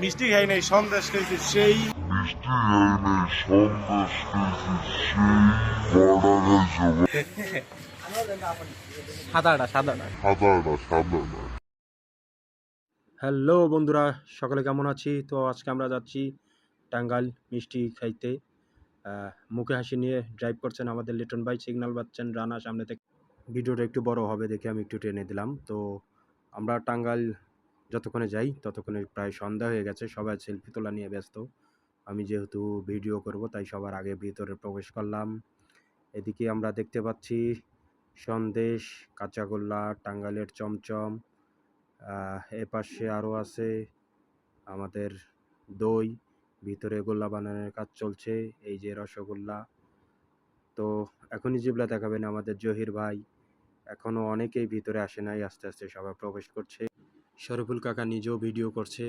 মিষ্টি খাই নাই, সন্দেশ খাইছি সেই। মিষ্টি খাই নাই, সন্দেশ খাইছি সেই, বড়া খাইছে সাদাটা। হ্যালো বন্ধুরা, সকলে কেমন আছি? তো আজকে আমরা যাচ্ছি টাঙ্গাইল মিষ্টি খাইতে। মুখে হাসি নিয়ে ড্রাইভ করছেন আমাদের লিটন ভাই, সিগন্যাল পাচ্ছেন রানা সামনে থেকে। ভিডিওটা একটু বড় হবে দেখে আমি একটু টেনে দিলাম। তো আমরা টাঙ্গাইল যতক্ষণে যাই ততক্ষণে প্রায় সন্ধ্যা হয়ে গেছে, সবাই সেলফি তোলা নিয়ে ব্যস্ত। আমি যেহেতু ভিডিও করব তাই সবার আগে ভিতরে প্রবেশ করলাম। এদিকে আমরা দেখতে পাচ্ছি সন্দেশ, কাঁচাগোল্লা, টাঙ্গাইলের চমচম। এপাশে আরও আছে আমাদের দই, ভিতরে গোল্লা বানানোর কাজ চলছে। এই যে রসগোল্লা। তো এখনই জিবলা দেখাবেন আমাদের জহির ভাই। এখনও অনেকেই ভিতরে আসে নাই, আস্তে আস্তে সবাই প্রবেশ করছে। শরীফুল কাকা নিজেও ভিডিও করছে।